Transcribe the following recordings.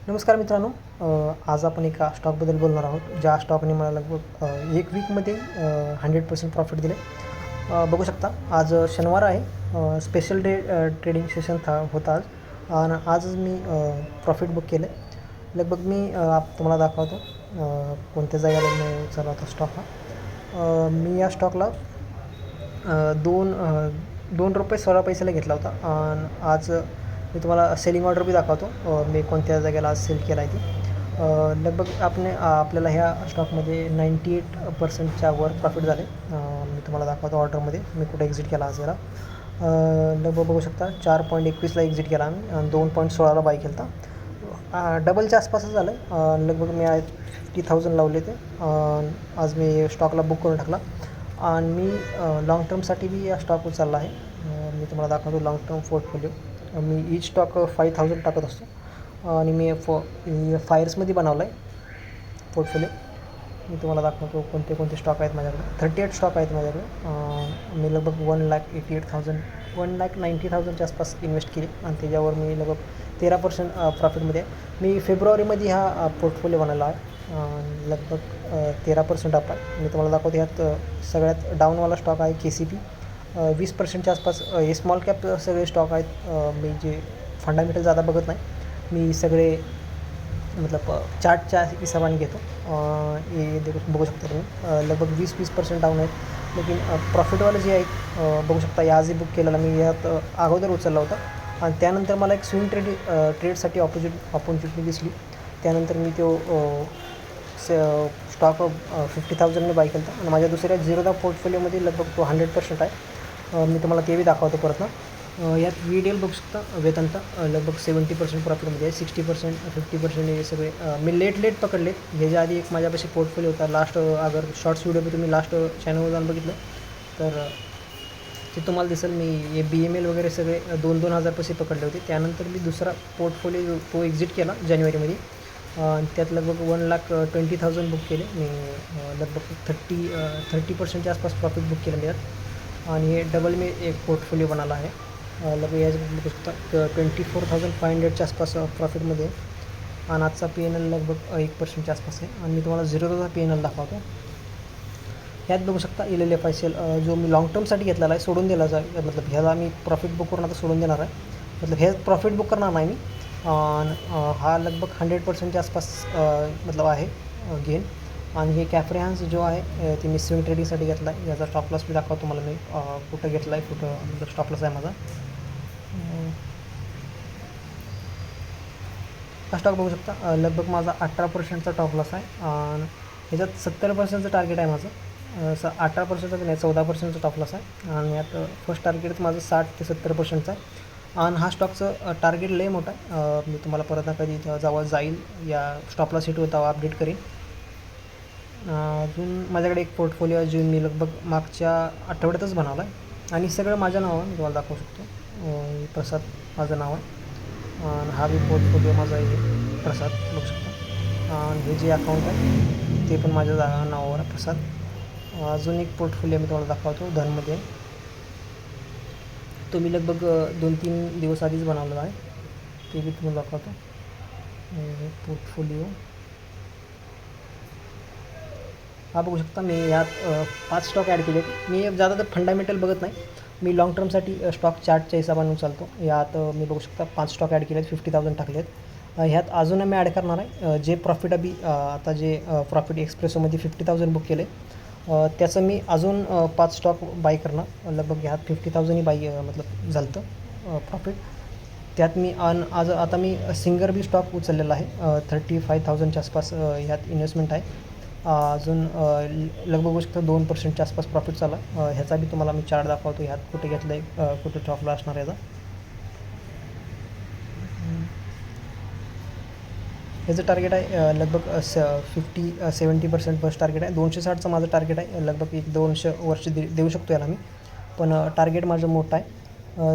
नमस्कार मित्रांनो. आज आपण एका स्टॉकबद्दल बोलणार आहोत, ज्या स्टॉकने मला लगभग 1 वीकमध्ये 100% प्रॉफिट दिले. बघू शकता आज शनिवार आहे. स्पेशल डे ट्रेडिंग सेशन होता आज आणि आजच मी प्रॉफिट बुक केलं आहे. लगभग मी तुम्हाला दाखवतो कोणत्या जागेला मी उचलला होता स्टॉक हा. मी या स्टॉकला ₹2.16 घेतला होता आणि आज मी तुम्हाला सेलिंग ऑर्डर बी दाखवतो. मी कोणत्या जागेला आज सेल केला आहे ती. लगभग आपल्याला ह्या स्टॉकमध्ये 98%च्या वर प्रॉफिट झाले. मी तुम्हाला दाखवतो ऑर्डरमध्ये मी कुठे एक्झिट केला आज याला. लगभग बघू शकता 4.21ला एक्झिट केला आम्ही आणि 2.16ला बाय केला होता. डबलच्या आसपासच झालं आहे. लगभग मी 50,000 लावले ते. आज मी स्टॉकला बुक करून टाकला आणि मी लाँग टर्मसाठी बी या स्टॉक उचलला आहे. मी तुम्हाला दाखवतो लाँग टर्म पोर्टफोलिओ. मी ईच स्टॉक 5,000 टाकत असतो आणि मी फायर्समध्ये बनवला आहे पोर्टफोलिओ. मी तुम्हाला दाखवतो कोणते कोणते स्टॉक आहेत माझ्याकडे. 38 स्टॉक आहेत माझ्याकडे. मी लगभग 1,88,000 1,90,000च्या आसपास इन्व्हेस्ट केली आणि त्याच्यावर मी लगभग 13% प्रॉफिटमध्ये आहे. मी फेब्रुवारीमध्ये हा पोर्टफोलिओ बनवला आहे. लगभग 13% अप आहे. मी तुम्हाला दाखवतो ह्यात सगळ्यात डाऊनवाला स्टॉक आहे KCP. 20%च्या आसपास हे स्मॉल कॅप सगळे स्टॉक आहेत. मी जे फंडामेंटल ज़्यादा बघत नाही, मी सगळे मतलब चार्टच्या हिशोबाने घेतो. हे बघू शकता तुम्ही लगभग 20% डाऊन आहेत. लेकिन प्रॉफिटवाले जे आहेत बघू शकता आजही बुक केलेला मी यात अगोदर उचलला होता आणि त्यानंतर मला एक स्विंग ट्रेडसाठी ऑपॉर्च्युनिटी दिसली. त्यानंतर मी तो स्टॉक 50,000ने बाय केला आणि माझ्या दुसऱ्या झिरोदा पोर्टफोलिओमध्ये लगभग तो 100% आहे. मी तुम्हाला ते बी दाखवतो परत ना. यात VDL बघू शकता वेदांता लगभग 70% प्रॉफिटमध्ये आहे. 60% 50% हे सगळे मी लेट पकडलेत. ह्याच्या आधी एक माझ्यापाशी पोर्टफोलिओ होता लास्ट. अगर शॉर्ट्स व्हिडिओ तुम्ही लास्ट चॅनलवर जाऊन बघितलं तर ते तुम्हाला दिसेल. मी हे BML वगैरे सगळे 2-2 हजारपाशी पकडले होते. त्यानंतर मी दुसरा पोर्टफोलिओ तो एक्झिट केला जानेवारीमध्ये. त्यात लगभग 1,20,000 बुक केले मी. लगभग 30%च्या आसपास प्रॉफिट बुक केलं मी यात आणि हे डबल मी एक पोर्टफोलिओ बनवला आहे. लगभग याच बघू शकता 24,500च्या आसपास प्रॉफिटमध्ये आहे आणि आजचा PNL लगभग 1%च्या आसपास आहे. आणि मी तुम्हाला झिरोचा PNL दाखवतो. ह्यात बघू शकता LLFICL जो मी लाँग टर्मसाठी घेतलेला आहे सोडून दिला जाय मतलब ह्याला मी प्रॉफिट बुक करून आता सोडून देणार आहे. मतलब हे प्रॉफिट बुक करणार नाही मी. हा लगभग 100%च्या आसपास मतलब आहे गेन. आणि हे कॅफ्रेहान्स जो आहे ते मी स्विंग ट्रेडिंगसाठी घेतला आहे. याचा स्टॉप लॉस मी दाखवतो तुम्हाला मी कुठं घेतला आहे, कुठं मतलब स्टॉप लॉस आहे माझा. हा स्टॉक बघू शकता लगभग माझा 18%चा टॉप लॉस आहे आणि ह्याच्यात 70%चं टार्गेट आहे माझं. 18%चं नाही 14%चं टॉप लॉस आहे आणि यात फर्स्ट टार्गेट माझं 60 ते 70%चं आहे. आणि हा स्टॉकचं टार्गेट लय मोठा आहे. मी तुम्हाला परत ना कधी जेव्हा जाईल या स्टॉप लॉस हिट होता अपडेट करीन. अजून माझ्याकडे एक पोर्टफोलिओ आहे जो मी लगभग मागच्या आठवड्यातच बनवला आहे आणि सगळं माझ्या नावावर मी तुम्हाला दाखवू शकतो. प्रसाद माझं नाव आहे आणि हा बी पोर्टफोलिओ माझा आहे प्रसाद बघू शकता. आणि हे जे अकाउंट आहे ते पण माझ्या नावावर आहे प्रसाद. अजून एक पोर्टफोलिओ मी तुम्हाला दाखवतो धनमध्ये. तो मी लगभग 2-3 दिवस आधीच बनवलेला आहे. ते बी तुम्हाला दाखवतो. पोर्टफोलिओ हा बघू शकता. मी यात 5 स्टॉक ॲड केले आहेत. मी ज़्यादा तर फंडामेंटल बघत नाही, मी लाँग टर्मसाठी स्टॉक चार्टच्या हिशोबाने उचलतो. यात मी बघू शकता 5 स्टॉक ॲड केले आहेत. 50,000 टाकले आहेत. ह्यात अजून मी ॲड करणार आहे जे प्रॉफिट आता जे प्रॉफिट एक्सप्रेसोमध्ये 50,000 बुक केले त्याचं मी अजून 5 स्टॉक बाय करणार. लगभग ह्यात 50,000 ही बाय मतलब झालं होतं प्रॉफिट. त्यात मी आज आता मी सिंगर बी स्टॉक उचललेला आहे. 35,000च्या आसपास ह्यात इन्व्हेस्टमेंट आहे. अजून लगभग बघू शकता 2%च्या आसपास प्रॉफिट चालला. ह्याचा बी तुम्हाला मी चार्ट दाखवतो. ह्यात कुठे घेतलं आहे कुठे टॉपला असणार याचा. ह्याचं टार्गेट आहे लगभग 70% फर्स्ट टार्गेट आहे. 260चं माझं टार्गेट आहे. लगभग 1-200 वर्ष देऊ शकतो याला मी, पण टार्गेट माझं मोठं आहे.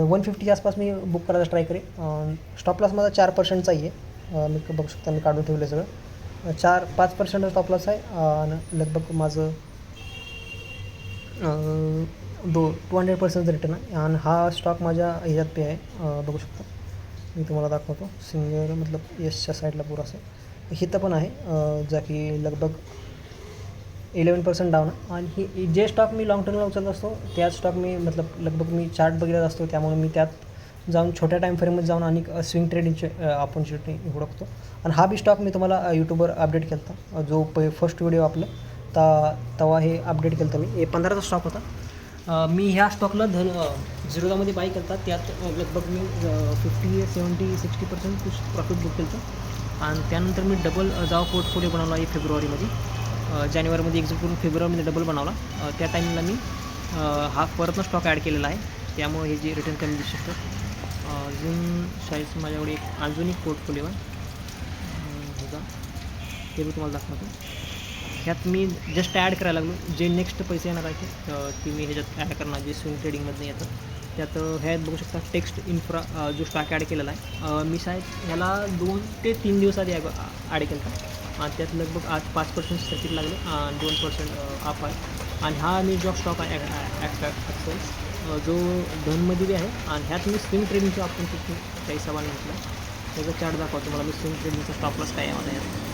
150च्या आसपास मी बुक करायचा ट्राय करेन. स्टॉप लॉस माझा 4%चाही आहे. मी बघू शकता मी काढून ठेवलं सगळं. 5% स्टॉप लॉस आहे आणि लगभग माझं 200% रिटर्न आहे आणि हा स्टॉक माझ्या ह्याच्यात पे आहे बघू शकता. मी तुम्हाला दाखवतो. सिंगर मतलब यशच्या साईडला पुराचं हिथं पण आहे, जा की लगभग 11% डाऊन आहे. आणि ही जे स्टॉक मी लाँग टर्मला उचलत असतो त्याच स्टॉक मी मतलब लगभग मी चार्ट बघत असतो, त्यामुळे मी त्यात जाऊन छोट्या टाईम फ्रेममध्ये जाऊन आणि स्विंग ट्रेडिंगचे ऑपॉर्च्युनिटी हुडकतो. आणि हा बी स्टॉक मी तुम्हाला यूट्यूबवर अपडेट केला होता, जो फर्स्ट व्हिडिओ आपलं तेव्हा हे अपडेट केलं होतं मी. 15चा स्टॉक होता. मी ह्या स्टॉकला झिरोदामध्ये बाय केला होता. त्यात लगभग मी 50, 70, 60% प्रॉफिट बुक केलं होतं. आणि त्यानंतर मी डबल जेव्हा पोर्टफोलिओ बनवला आहे फेब्रुवारीमध्ये, जानेवारीमध्ये एक्झिट करून फेब्रुवारीमध्ये डबल बनवला. त्या टाईमला मी हा परतनं स्टॉक ॲड केलेला आहे, त्यामुळे हे जे रिटर्न कमी दिसू शकतात. अजून शाळेचं माझ्याकडे अजून एक पोर्टफोलिओ आहे, ह्याचा ते मी तुम्हाला दाखवतो. ह्यात मी जस्ट ॲड करायला लागलो. जे नेक्स्ट पैसे येणार आहेत ते मी ह्याच्यात ॲड करणार, जे स्विंग ट्रेडिंगमधनं येतं. त्यात ह्यात बघू शकता टेक्स्ट इन्फ्रा जो स्टॉक ॲड केलेला आहे. मी शायद ह्याला 2 ते 3 दिवस आधी ॲड केला होता. आणि त्यात लगभग आज 5% सर्किट लागले आणि 2% अप आहे. आणि हा मी जो स्टॉक आहे ॲक्सेल जो धनमध्ये बी आहे. आणि ह्यात मी स्विंग ट्रेडिंगचे ऑपॉर्च्युनिटी त्या हिशोबाने घेतला. त्याचा चार्ट दाखवतो मला. मी स्विंग ट्रेडिंगचा स्टॉप लॉस काय आहे माझा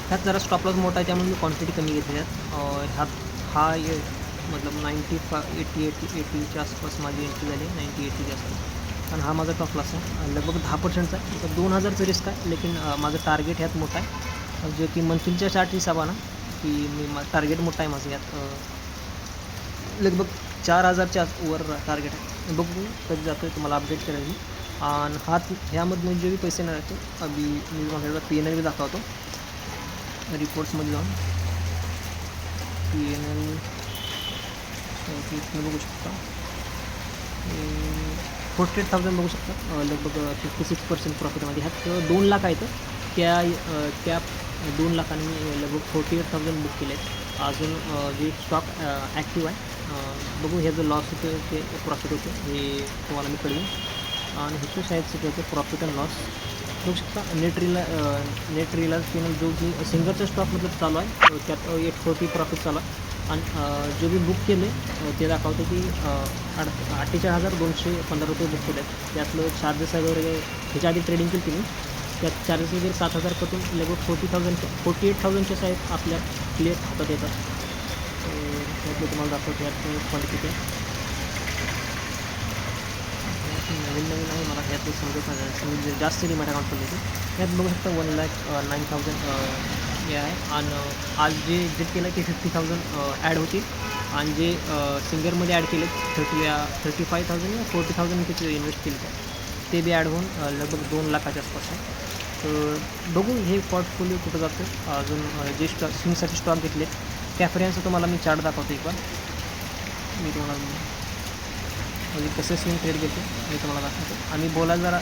ह्यात जरा स्टॉप लॉस मोठा आहे, त्यामुळे मी क्वांटिटी कमी घेतली ह्यात. हा मतलब 80च्या आसपास माझी एंट्री झाली, 90-80च्या आसपास. आणि हा माझा टॉप लॉस आहे, लगभग 10%चा आहे. तर 2000चं रिस्क आहे, लेकिन माझं टार्गेट ह्यात मोठा आहे, जे की मंथलीच्या चार्ट हिसाबानं की मी टार्गेट मोठा आहे माझं ह्यात. लगभग 4000च्या वर टार्गेट आहे. बघू कधी जातो आहे, तुम्हाला अपडेट करेल मी. आणि ह्यामधून जे बी पैसे येणार आहेत अभी मी माझ्याकडे PNL बी दाखवतो. रिपोर्ट्समध्ये जाऊन PNL बघू शकता. 48,000 बघू शकता, लगभग 56% प्रॉफिटमध्ये. ह्यात 2 लाख आहेत. त्या 2 लाखांनी मी लगभग 48,000 बुक केले आहेत. अजून जे स्टॉक ॲक्टिव्ह आहे, बघू ह्याचं लॉस होतं ते प्रॉफिट होतं हे तुम्हाला मी कळवेन. आणि ह्याचं शायद होतं प्रॉफिट अँड लॉस बघू शकता. नेट रिलायन्स चॅनल जो की सिंगरचा स्टॉक मतलब चालू आहे, त्यात 840 प्रॉफिट चालू आहे. आणि जो मी बुक केले ते दाखवतो की 48,215 रुपये बुक केले आहेत. त्यातलं चार्जेस वगैरे ह्याच्या आधी ट्रेडिंग केली तुम्ही, त्यात चार्जेस वगैरे 7,000 कटून लगभग 48,000च्या साहेब आपल्या क्लिअर हातात येतात. त्यातलं तुम्हाला दाखवतो यात क्वांटिटी आहे. नवीन आहे मला ह्यात समजत नाही, जास्त रिमॅट अकाउंट खोलले ते. यात बघू शकता 1,09,000 हे आहे. आणि आज जे एग्जिट केलं ते 50,000 ॲड होतील. आणि जे सिंगरमध्ये ॲड केले 35,000 या 40,000 तिथे इन्व्हेस्ट केले ते बी ॲड होऊन लगभग 2 लाखाच्या आसपास आहे. तर बघू हे पोर्टफोलिओ कुठं जातं. अजून जे स्विंगसाठी स्टॉक घेतले कॅफरियांचं तुम्हाला मी चार्ट दाखवतो एक बार. मी तुम्हाला म्हणजे कसं स्विंग ट्रेड घेतो मी तुम्हाला दाखवतो. आम्ही बोलायला जरा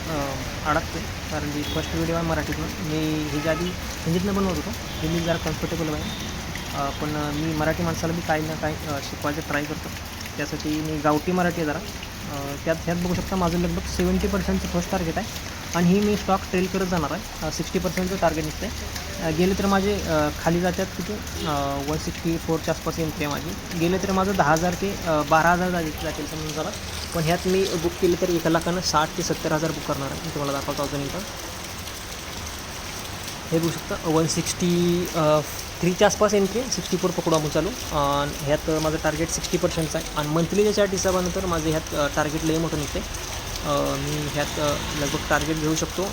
अडकतो कारण की फर्स्ट व्हिडिओ आहे मराठीतून. मी ह्याच्या आधी हिंदीतनं बनवत होतो, हे मी जरा कम्फर्टेबल आहे. पण मी मराठी माणसाला बी काही ना काही शिकवायचं ट्राय करतो. त्यासाठी मी गावठी मराठी जरा ह्यात बघू शकता माझं लगभग 70%चं फर्स्ट टार्गेट आहे. आणि ही मी स्टॉक ट्रेल करत जाणार आहे. 60%चं टार्गेट निघतं आहे. गेले तर माझे खाली जातात किती 164च्या आसपास एंट्री आहे माझी. गेले तर माझं 10,000 ते 12,000 जातील समजून जरा. पण ह्यात मी बुक केलं तर 1 लाखानं 60,000 ते 70,000 बुक करणार आहे. मी तुम्हाला दाखवतो अजून इथं हे बघू शकता 163च्या आसपास एंट्री, 64 पकडू आपण चालू. आणि ह्यात माझं टार्गेट 60%चं आहे. आणि मंथलीच्या चार्ट हिसाबानं तर माझं ह्यात टार्गेट लई मोठं निघते. मी ह्यात लगभग टार्गेट घेऊ शकतो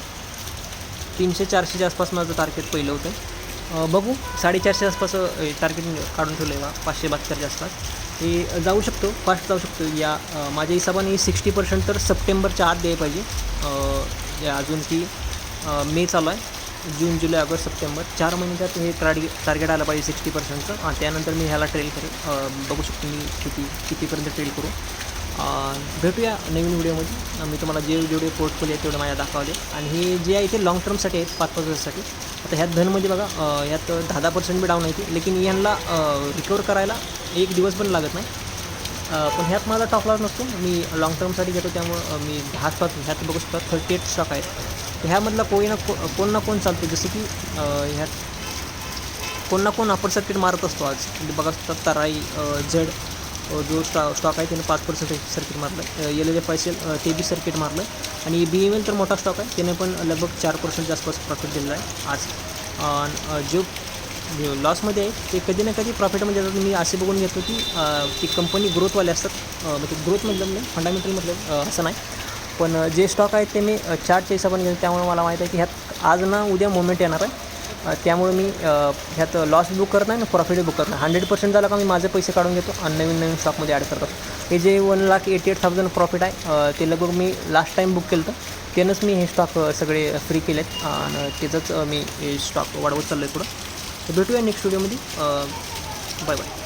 300-400च्या आसपास माझं टार्गेट पहिलं होतं. बघू 450 आसपास टार्गेट काढून ठेवलं आहे 572च्या आसपास. हे जाऊ शकतो, फास्ट जाऊ शकतो. या माझ्या हिशोबाने 60% तर सप्टेंबरच्या आत द्यायला पाहिजे. अजून की मे चालू आहे, जून, जुलै, ऑगस्ट, सप्टेंबर 4 महिन्याच्यात हे टार्गेट आलं पाहिजे 60%चं. आणि त्यानंतर मी ह्याला ट्रेल करेल. बघू शकतो मी कितीपर्यंत ट्रेल करू. भेटूया नवीन व्हिडिओमध्ये. मी तुम्हाला जेवढे पोर्टफोलिओ आहेत तेवढे माझ्या दाखवले. आणि हे जे आहे ते लाँग टर्मसाठी आहेत 5-5 वर्षासाठी. आता ह्यात धनमध्ये बघा ह्यात 10% बी डाऊन आहे ती, लेकिन यांना रिकवर करायला 1 दिवस पण लागत नाही. पण ह्यात माझा टॉप लॉस नसतो, मी लाँग टर्मसाठी घेतो. त्यामुळं मी 10 स्टॉक ह्यात बघू शकतो 38 स्टॉक आहेत. तर ह्यामधला कोण ना कोण चालतो. जसं की ह्यात कोण ना कोण अपर सर्किट मारत असतो आज. म्हणजे बघा तराई, जड जो स्टॉक आहे त्याने 5% सर्किट मारलं आहे. LLF असेल ते बी सर्किट मारलं आहे. आणि BML तर मोठा स्टॉक आहे, त्याने पण लगभग 4% आसपास प्रॉफिट दिलेला आहे आज. जो लॉसमध्ये आहे ते कधी ना कधी प्रॉफिटमध्ये येतात. मी असे बघून घेतो की ती कंपनी ग्रोथवाले असतात, म्हणजे ग्रोथ म्हटलं नाही, फंडामेंटल म्हटलं असं नाही. पण जे स्टॉक आहेत ते मी चार्टच्या हिशोबाने घेतो, त्यामुळे मला माहीत आहे की ह्यात आज ना उद्या मोमेंट येणार आहे. त्यामुळे मी ह्यात लॉस बुक करत नाही ना प्रॉफिट बुक करत नाही. 100% झाला का मी माझे पैसे काढून घेतो आणि नवीन स्टॉकमध्ये ॲड करतो. हे जे 1,88,000 प्रॉफिट आहे ते लगभग मी लास्ट टाईम बुक केलं होतं, त्यानंच मी हे स्टॉक सगळे फ्री केलेत आणि त्याचंच मी हे स्टॉक वाढवत चाललो आहे पुढं. तर भेटूया नेक्स्ट व्हिडिओमध्ये. Bye bye.